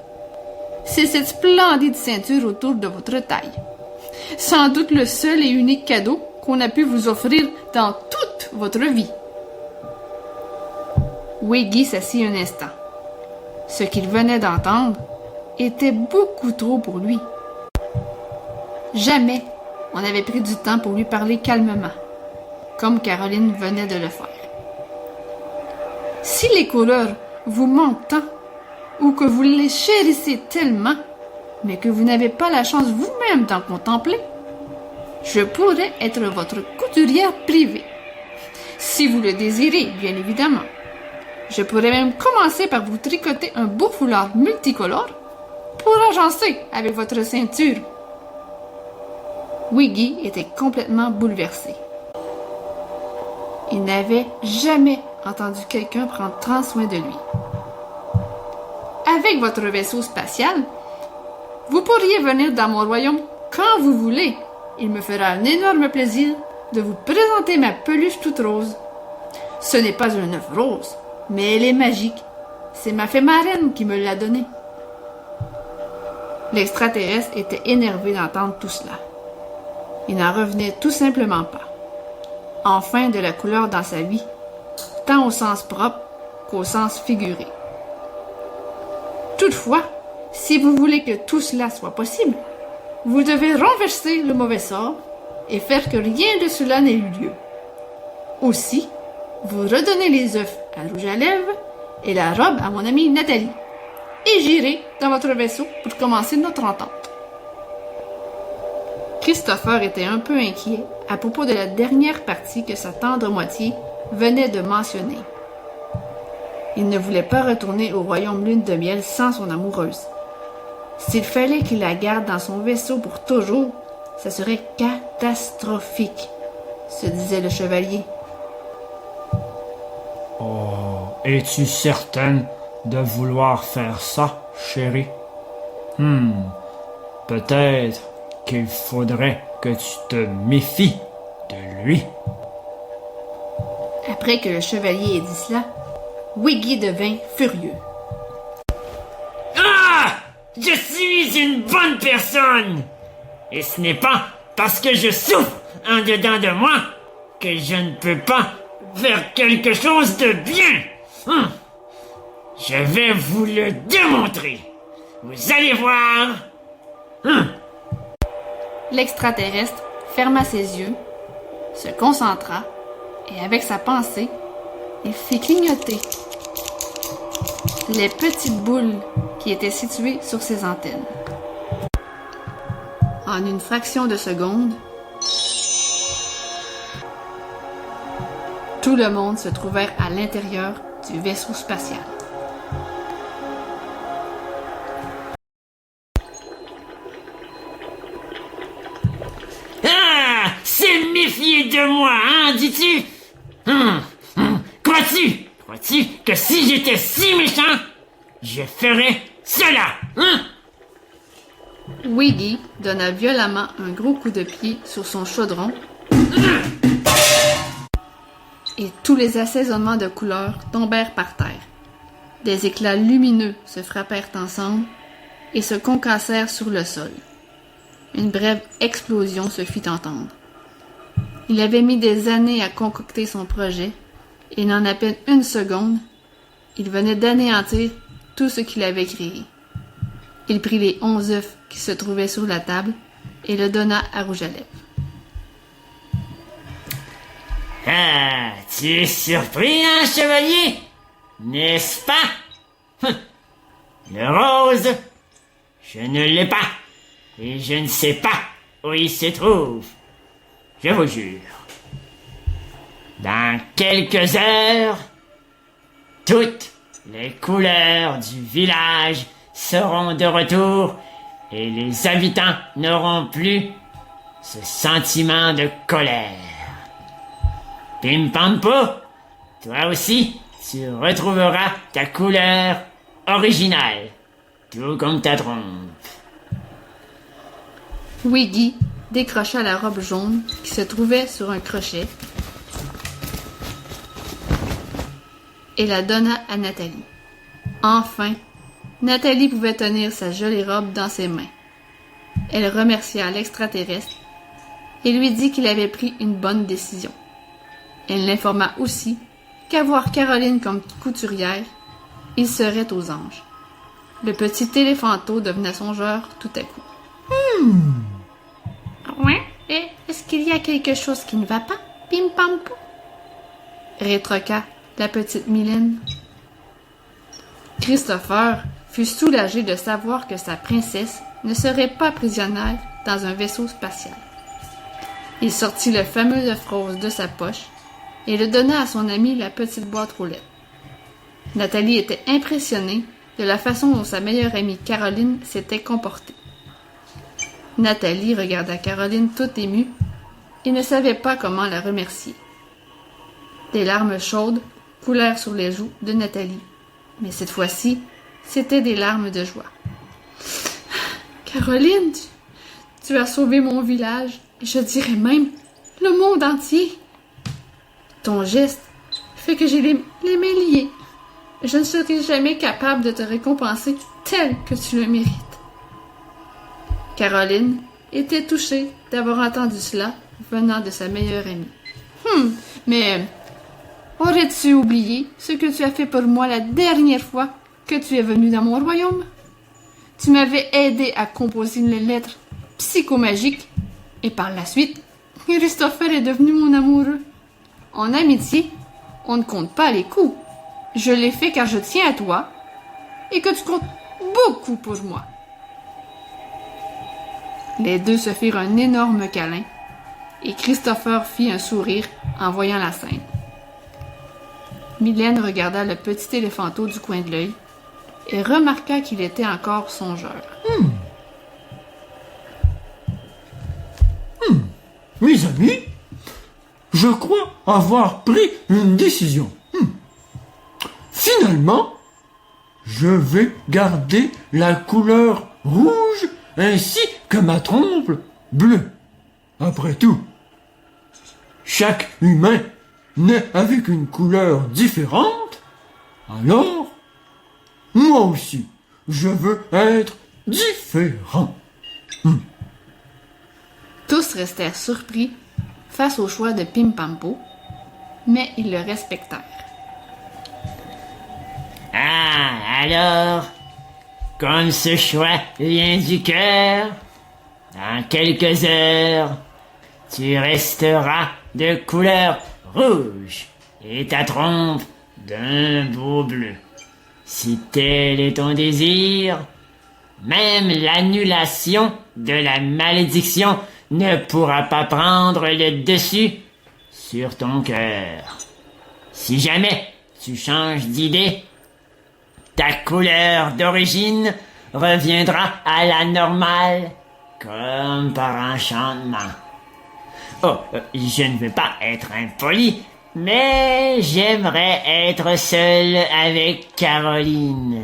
C'est cette splendide ceinture autour de votre taille. Sans doute le seul et unique cadeau qu'on a pu vous offrir dans toute votre vie. Wiggy s'assit un instant. Ce qu'il venait d'entendre était beaucoup trop pour lui. Jamais on n'avait pris du temps pour lui parler calmement, comme Caroline venait de le faire. Si les couleurs vous manquent tant, ou que vous les chérissez tellement, mais que vous n'avez pas la chance vous-même d'en contempler, je pourrais être votre couturière privée. Si vous le désirez, bien évidemment. Je pourrais même commencer par vous tricoter un beau foulard multicolore pour agencer avec votre ceinture. Wiggy était complètement bouleversé. Il n'avait jamais entendu quelqu'un prendre tant soin de lui. Avec votre vaisseau spatial, vous pourriez venir dans mon royaume quand vous voulez. Il me fera un énorme plaisir de vous présenter ma peluche toute rose. Ce n'est pas un œuf rose, mais elle est magique. C'est ma fée marraine qui me l'a donnée. L'extraterrestre était énervé d'entendre tout cela. Il n'en revenait tout simplement pas. Enfin de la couleur dans sa vie, tant au sens propre qu'au sens figuré. Toutefois, si vous voulez que tout cela soit possible, vous devez renverser le mauvais sort et faire que rien de cela n'ait eu lieu. Aussi, vous redonnez les œufs à Rouge à lèvres et la robe à mon amie Nathalie. Et j'irai dans votre vaisseau pour commencer notre entente. Christopher était un peu inquiet à propos de la dernière partie que sa tendre moitié venait de mentionner. Il ne voulait pas retourner au royaume lune de miel sans son amoureuse. S'il fallait qu'il la garde dans son vaisseau pour toujours, ça serait catastrophique, se disait le chevalier. Oh, es-tu certaine de vouloir faire ça, chérie. Peut-être qu'il faudrait que tu te méfies de lui. Après que le chevalier ait dit cela, Wiggy devint furieux. Ah! Je suis une bonne personne! Et ce n'est pas parce que je souffre en dedans de moi que je ne peux pas faire quelque chose de bien. Je vais vous le démontrer. Vous allez voir. L'extraterrestre ferma ses yeux, se concentra, et avec sa pensée, il fit clignoter les petites boules qui étaient situées sur ses antennes. En une fraction de seconde, tout le monde se trouvait à l'intérieur du vaisseau spatial. Ah! C'est méfier de moi, hein, dis-tu? Crois-tu que si j'étais si méchant, je ferais cela, hein? Wiggy donna violemment un gros coup de pied sur son chaudron et tous les assaisonnements de couleurs tombèrent par terre. Des éclats lumineux se frappèrent ensemble et se concassèrent sur le sol. Une brève explosion se fit entendre. Il avait mis des années à concocter son projet et en à peine une seconde, il venait d'anéantir tout ce qu'il avait créé. Il prit les 11 œufs qui se trouvaient sur la table et le donna à Rouge à Lèvres. Ah, tu es surpris, hein, chevalier? N'est-ce pas? Le rose, je ne l'ai pas, et je ne sais pas où il se trouve. Je vous jure. Dans quelques heures, toutes les couleurs du village seront de retour et les habitants n'auront plus ce sentiment de colère. Pim Pam Po, toi aussi, tu retrouveras ta couleur originale, tout comme ta trompe. Wiggy décrocha la robe jaune qui se trouvait sur un crochet et la donna à Nathalie. Enfin, Nathalie pouvait tenir sa jolie robe dans ses mains. Elle remercia l'extraterrestre et lui dit qu'il avait pris une bonne décision. Elle l'informa aussi qu'avoir Caroline comme couturière, il serait aux anges. Le petit éléphanteau devenait songeur tout à coup. Ouais, est-ce qu'il y a quelque chose qui ne va pas, Pim Pam Pou? Rétroqua la petite Mylène. Christopher fut soulagé de savoir que sa princesse ne serait pas prisonnière dans un vaisseau spatial. Il sortit le fameux œuf rose de sa poche et le donna à son ami la petite boîte aux lettres. Nathalie était impressionnée de la façon dont sa meilleure amie Caroline s'était comportée. Nathalie regarda Caroline toute émue et ne savait pas comment la remercier. Des larmes chaudes coulèrent sur les joues de Nathalie, mais cette fois-ci, c'étaient des larmes de joie. Caroline, tu as sauvé mon village, et je dirais même le monde entier. Ton geste fait que j'ai les mains liées. Je ne serai jamais capable de te récompenser tel que tu le mérites. Caroline était touchée d'avoir entendu cela venant de sa meilleure amie. Mais aurais-tu oublié ce que tu as fait pour moi la dernière fois que tu es venu dans mon royaume? Tu m'avais aidé à composer une lettre psychomagique et par la suite, Christopher est devenu mon amoureux. En amitié, on ne compte pas les coups. Je l'ai fait car je tiens à toi et que tu comptes beaucoup pour moi. Les deux se firent un énorme câlin et Christopher fit un sourire en voyant la scène. Mylène regarda le petit éléphanteau du coin de l'œil et remarqua qu'il était encore songeur. Mes amis, je crois avoir pris une décision. Finalement, je vais garder la couleur rouge ainsi que ma trompe bleue. Après tout, chaque humain naît avec une couleur différente, alors moi aussi, je veux être différent. Tous restèrent surpris face au choix de Pimpampo, mais ils le respectèrent. Ah, alors, comme ce choix vient du cœur, dans quelques heures, tu resteras de couleur rouge et ta trompe d'un beau bleu. Si tel est ton désir, même l'annulation de la malédiction ne pourra pas prendre le dessus sur ton cœur. Si jamais tu changes d'idée, ta couleur d'origine reviendra à la normale, comme par enchantement. Oh, je ne veux pas être impoli, mais j'aimerais être seul avec Caroline.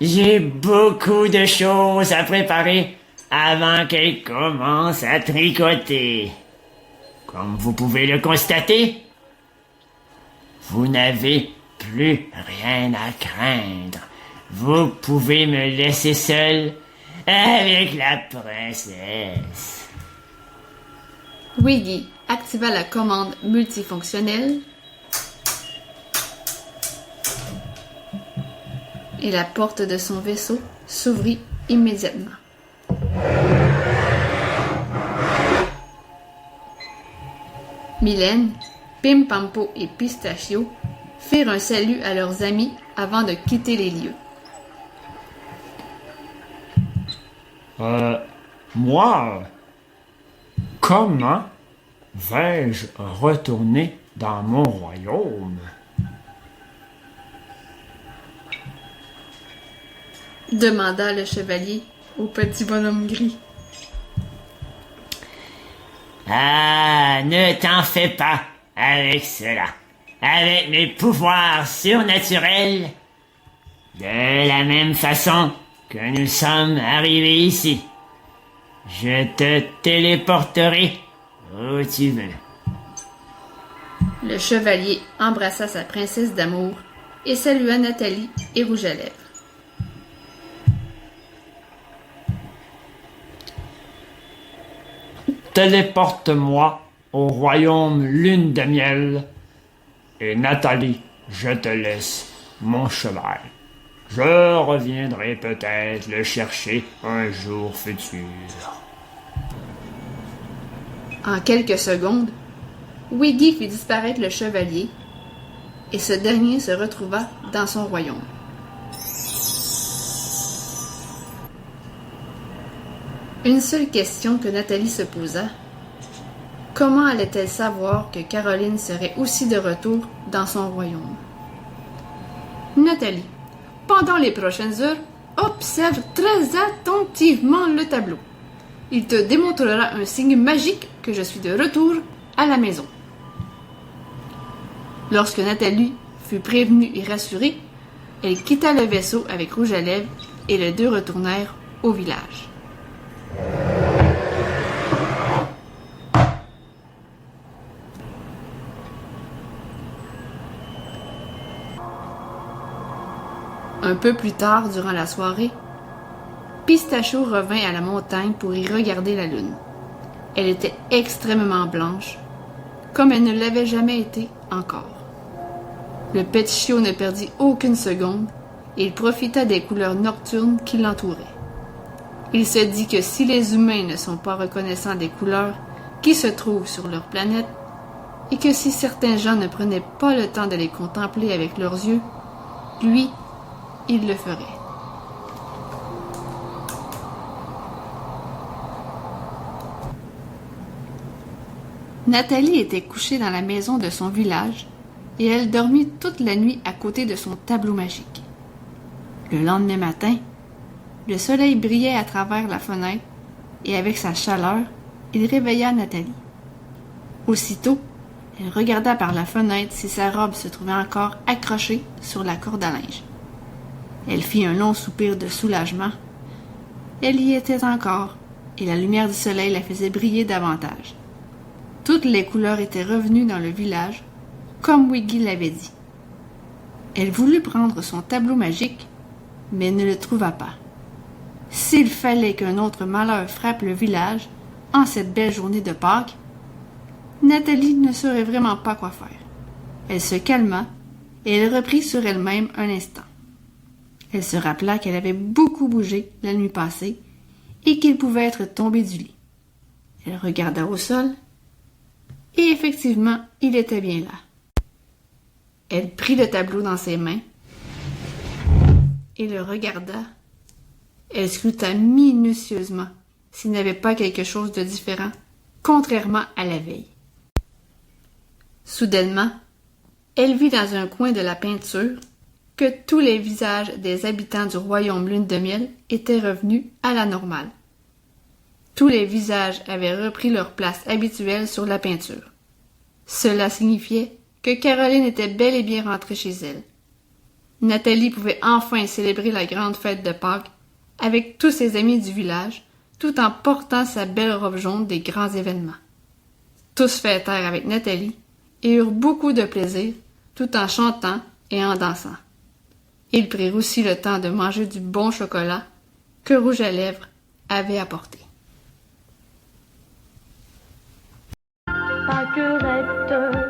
J'ai beaucoup de choses à préparer avant qu'elle commence à tricoter. Comme vous pouvez le constater, vous n'avez plus rien à craindre. Vous pouvez me laisser seul avec la princesse. Wiggy activa la commande multifonctionnelle et la porte de son vaisseau s'ouvrit immédiatement. Mylène, Pimpampo et Pistachio firent un salut à leurs amis avant de quitter les lieux. Moi, comment vais-je retourner dans mon royaume? Demanda le chevalier au petit bonhomme gris. Ah, ne t'en fais pas avec cela. Avec mes pouvoirs surnaturels, de la même façon que nous sommes arrivés ici, je te téléporterai où tu veux. Le chevalier embrassa sa princesse d'amour et salua Nathalie et Rouge à Lèvres. Téléporte-moi au royaume lune de miel. Et Nathalie, je te laisse mon cheval. Je reviendrai peut-être le chercher un jour futur. En quelques secondes, Wiggy fit disparaître le chevalier et ce dernier se retrouva dans son royaume. Une seule question que Nathalie se posa. Comment allait-elle savoir que Caroline serait aussi de retour dans son royaume? Nathalie, pendant les prochaines heures, observe très attentivement le tableau. Il te démontrera un signe magique que je suis de retour à la maison. Lorsque Nathalie fut prévenue et rassurée, elle quitta le vaisseau avec Rouge à Lèvres et les deux retournèrent au village. Un peu plus tard, durant la soirée, Pistachio revint à la montagne pour y regarder la lune. Elle était extrêmement blanche, comme elle ne l'avait jamais été encore. Le petit chiot ne perdit aucune seconde et il profita des couleurs nocturnes qui l'entouraient. Il se dit que si les humains ne sont pas reconnaissants des couleurs qui se trouvent sur leur planète, et que si certains gens ne prenaient pas le temps de les contempler avec leurs yeux, lui, il le ferait. Nathalie était couchée dans la maison de son village et elle dormit toute la nuit à côté de son tableau magique. Le lendemain matin, le soleil brillait à travers la fenêtre et avec sa chaleur, il réveilla Nathalie. Aussitôt, elle regarda par la fenêtre si sa robe se trouvait encore accrochée sur la corde à linge. Elle fit un long soupir de soulagement. Elle y était encore, et la lumière du soleil la faisait briller davantage. Toutes les couleurs étaient revenues dans le village, comme Wiggy l'avait dit. Elle voulut prendre son tableau magique, mais ne le trouva pas. S'il fallait qu'un autre malheur frappe le village en cette belle journée de Pâques, Nathalie ne saurait vraiment pas quoi faire. Elle se calma et elle reprit sur elle-même un instant. Elle se rappela qu'elle avait beaucoup bougé la nuit passée et qu'il pouvait être tombé du lit. Elle regarda au sol et effectivement, il était bien là. Elle prit le tableau dans ses mains et le regarda. Elle scruta minutieusement s'il n'y avait pas quelque chose de différent, contrairement à la veille. Soudainement, elle vit dans un coin de la peinture que tous les visages des habitants du royaume Lune de Miel étaient revenus à la normale. Tous les visages avaient repris leur place habituelle sur la peinture. Cela signifiait que Caroline était bel et bien rentrée chez elle. Nathalie pouvait enfin célébrer la grande fête de Pâques avec tous ses amis du village, tout en portant sa belle robe jaune des grands événements. Tous fêtèrent avec Nathalie et eurent beaucoup de plaisir, tout en chantant et en dansant. Ils prirent aussi le temps de manger du bon chocolat que Rouge à Lèvres avait apporté. Pâquerette,